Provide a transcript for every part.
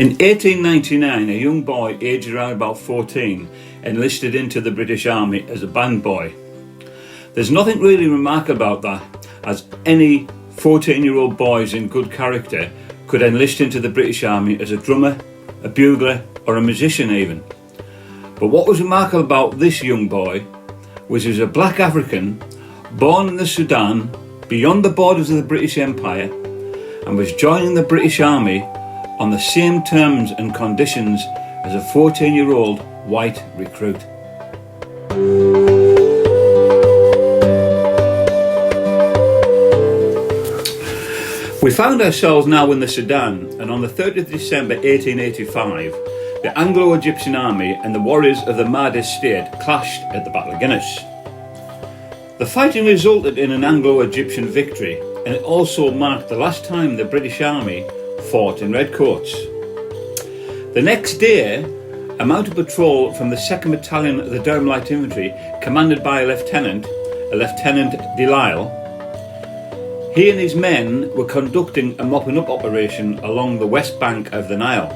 In 1899, a young boy aged around about 14 enlisted into the British Army as a band boy. There's nothing really remarkable about that, as any 14-year-old boys in good character could enlist into the British Army as a drummer, a bugler or a musician even. But what was remarkable about this young boy was he was a black African born in the Sudan beyond the borders of the British Empire and was joining the British Army on the same terms and conditions as a 14-year-old white recruit. We found ourselves now in the Sudan, and on the 30th of December 1885, the Anglo-Egyptian army and the warriors of the Mahdi state clashed at the Battle of Guinness. The fighting resulted in an Anglo-Egyptian victory, and it also marked the last time the British Army fought in redcoats. The next day, a mounted patrol from the 2nd Battalion of the Durham Light Infantry, commanded by Lieutenant Delisle, he and his men were conducting a mopping up operation along the west bank of the Nile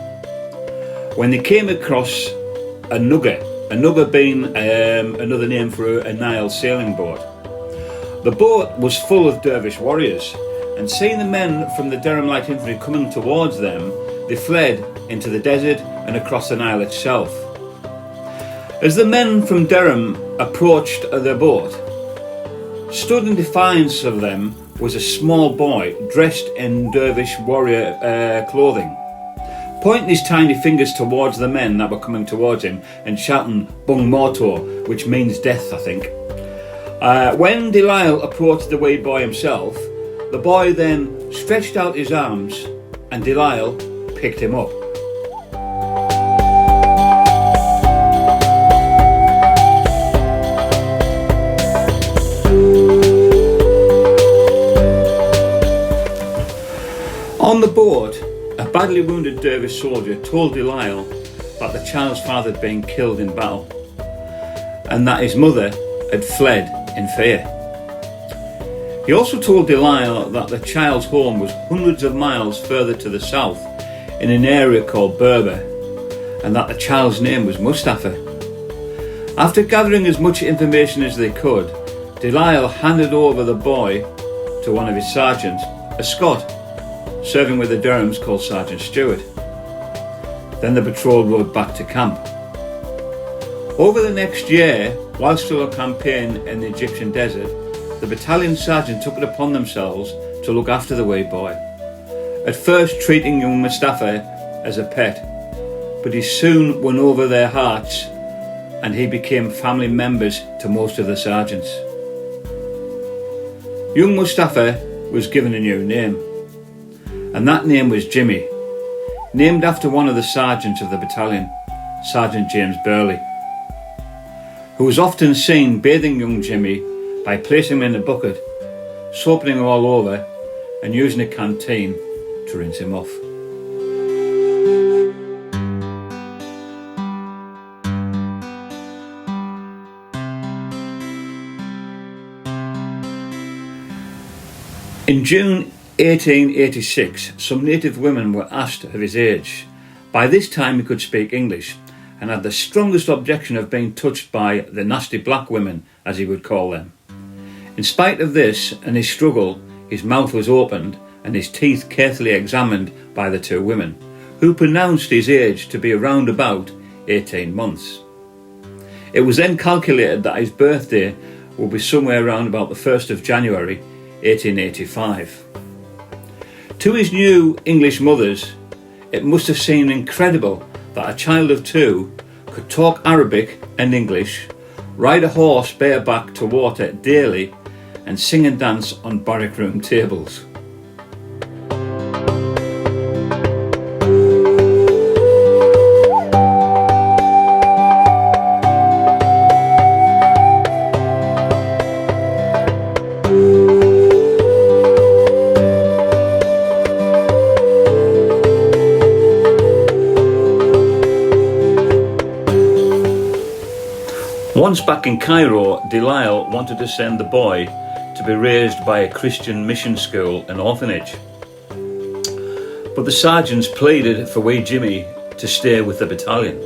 when they came across a nugget being another name for a Nile sailing boat. The boat was full of dervish warriors, and seeing the men from the Durham Light Infantry coming towards them, they fled into the desert and across the Nile itself. As the men from Durham approached their boat, stood in defiance of them was a small boy dressed in dervish warrior clothing, pointing his tiny fingers towards the men that were coming towards him and shouting "Bung Morto," which means death, I think. When Delisle approached the wee boy himself, the boy then stretched out his arms and Delisle picked him up. On the boat, a badly wounded dervish soldier told Delisle that the child's father had been killed in battle and that his mother had fled in fear. He also told Delisle that the child's home was hundreds of miles further to the south in an area called Berber, and that the child's name was Mustafa. After gathering as much information as they could, Delisle handed over the boy to one of his sergeants, a Scot, serving with the Durhams called Sergeant Stewart. Then the patrol rode back to camp. Over the next year, while still on campaign in the Egyptian desert, the battalion sergeant took it upon themselves to look after the wee boy, at first treating young Mustafa as a pet, but he soon won over their hearts and he became family members to most of the sergeants. Young Mustafa was given a new name, and that name was Jimmy, named after one of the sergeants of the battalion, Sergeant James Burley, who was often seen bathing young Jimmy by placing him in a bucket, soaping him all over and using a canteen to rinse him off. In June 1886, some native women were asked of his age. By this time he could speak English and had the strongest objection of being touched by the nasty black women, as he would call them. In spite of this and his struggle, his mouth was opened and his teeth carefully examined by the two women, who pronounced his age to be around about 18 months. It was then calculated that his birthday would be somewhere around about the 1st of January 1885. To his new English mothers, it must have seemed incredible that a child of 2 could talk Arabic and English, ride a horse bareback to water daily, and sing and dance on barrack room tables. Once back in Cairo, Delisle wanted to send the boy to be raised by a Christian mission school and orphanage. but the sergeants pleaded for wee Jimmy to stay with the battalion.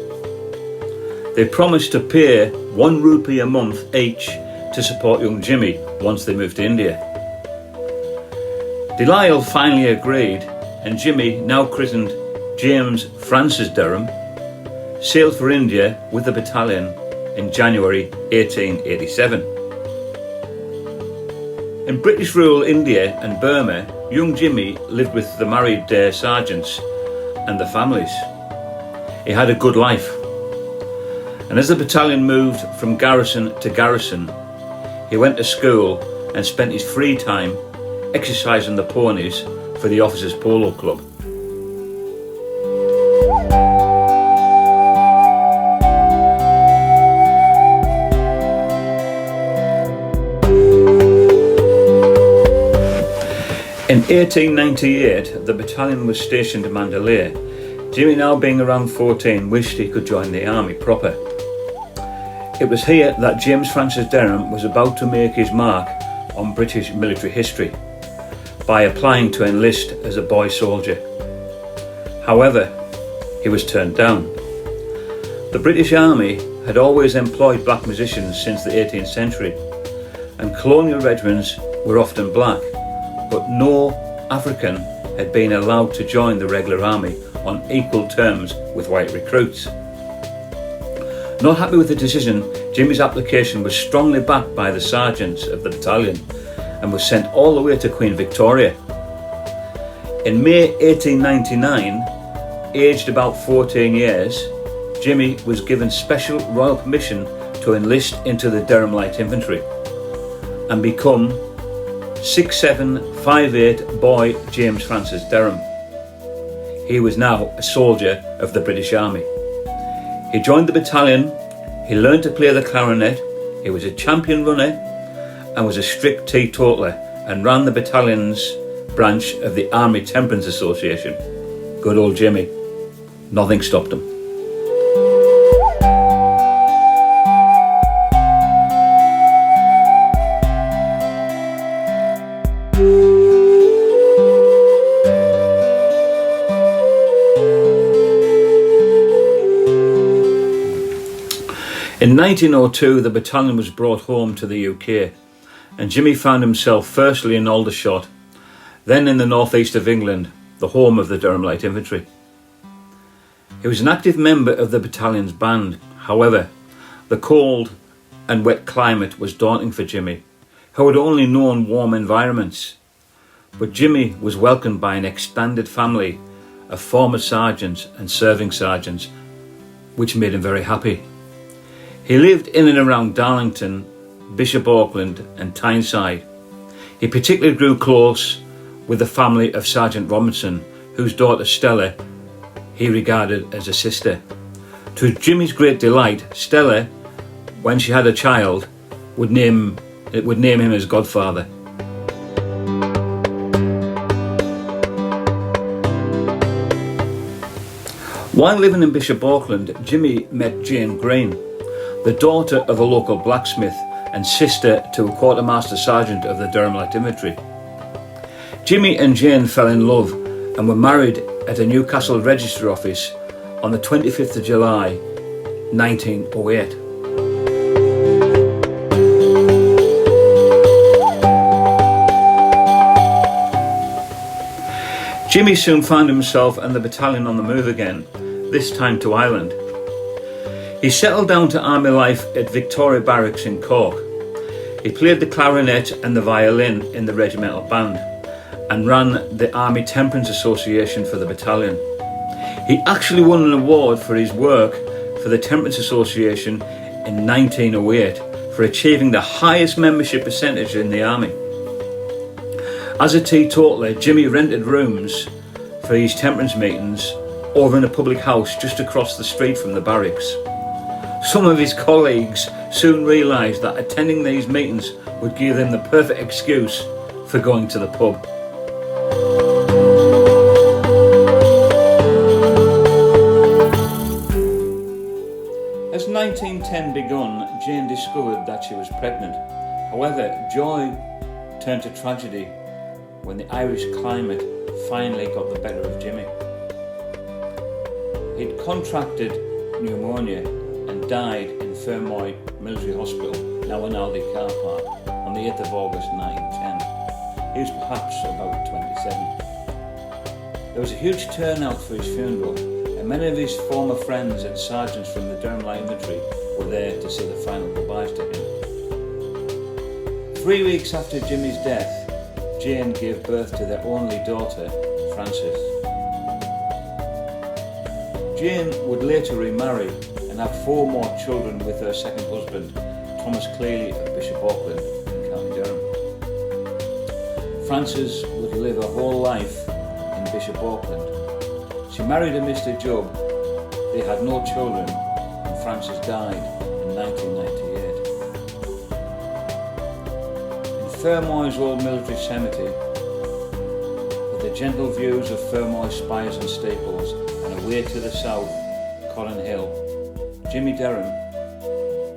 They promised to pay ₹1 a month each to support young Jimmy once they moved to India. Delisle finally agreed, and Jimmy, now christened James Francis Durham, sailed for India with the battalion in January 1887. In British rule India and Burma, young Jimmy lived with the married sergeants and their families. He had a good life, and as the battalion moved from garrison to garrison, he went to school and spent his free time exercising the ponies for the officers' polo club. In 1898, the battalion was stationed in Mandalay. Jimmy, now being around 14, wished he could join the army proper. It was here that James Francis Durham was about to make his mark on British military history by applying to enlist as a boy soldier. However, he was turned down. The British Army had always employed black musicians since the 18th century, and colonial regiments were often black, but no African had been allowed to join the regular army on equal terms with white recruits. Not happy with the decision, Jimmy's application was strongly backed by the sergeants of the battalion and was sent all the way to Queen Victoria. In May 1899, aged about 14 years, Jimmy was given special royal permission to enlist into the Durham Light Infantry and become 6758 boy James Francis Durham. He was now a soldier of the British Army. He joined the battalion, he learned to play the clarinet, he was a champion runner and was a strict teetotaler, and ran the battalion's branch of the Army Temperance Association. Good old Jimmy. Nothing stopped him. In 1902, the battalion was brought home to the UK, and Jimmy found himself firstly in Aldershot, then in the northeast of England, the home of the Durham Light Infantry. He was an active member of the battalion's band. However, the cold and wet climate was daunting for Jimmy, who had only known warm environments. But Jimmy was welcomed by an extended family of former sergeants and serving sergeants, which made him very happy. He lived in and around Darlington, Bishop Auckland and Tyneside. He particularly grew close with the family of Sergeant Robinson, whose daughter Stella he regarded as a sister. To Jimmy's great delight, Stella, when she had a child, would name him as godfather. While living in Bishop Auckland, Jimmy met Jane Green, the daughter of a local blacksmith and sister to a quartermaster sergeant of the Durham Light Infantry. Jimmy and Jane fell in love and were married at a Newcastle Register office on the 25th of July 1908. Jimmy soon found himself and the battalion on the move again, this time to Ireland. He settled down to army life at Victoria Barracks in Cork. He played the clarinet and the violin in the regimental band and ran the Army Temperance Association for the battalion. He actually won an award for his work for the Temperance Association in 1908 for achieving the highest membership percentage in the army. As a teetotaler, Jimmy rented rooms for his temperance meetings over in a public house just across the street from the barracks. Some of his colleagues soon realised that attending these meetings would give them the perfect excuse for going to the pub. As 1910 begun, Jane discovered that she was pregnant. However, joy turned to tragedy when the Irish climate finally got the better of Jimmy. He'd contracted pneumonia and died in Fermoy Military Hospital, now in Aldi car park, on the 8th of August 1910. He was perhaps about 27. There was a huge turnout for his funeral, and many of his former friends and sergeants from the Durham Light Infantry were there to say the final goodbyes to him. 3 weeks after Jimmy's death, Jane gave birth to their only daughter, Francis. Jane would later remarry and have 4 more children with her second husband, Thomas Cleary of Bishop Auckland in County Durham. Francis would live her whole life in Bishop Auckland. She married a Mr. Job, they had no children, and Francis died in 1998. In Fermoy's old military cemetery, with the gentle views of Fermoy spires and staples, and away to the south, Colin Hill, Jimmy Durham,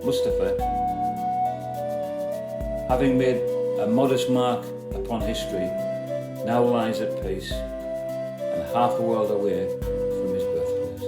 Mustafa, having made a modest mark upon history, now lies at peace and half a world away from his birthplace.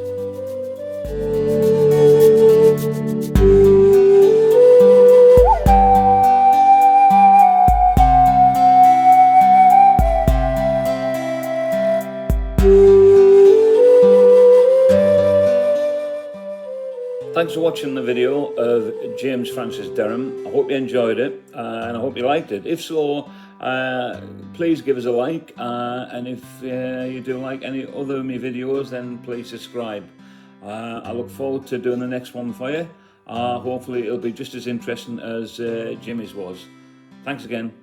Thanks for watching the video of James Francis Durham. I hope you enjoyed it and I hope you liked it. If so, please give us a like, and if you do like any other of my videos, then please subscribe. I look forward to doing the next one for you. Hopefully it'll be just as interesting as Jimmy's was. Thanks again.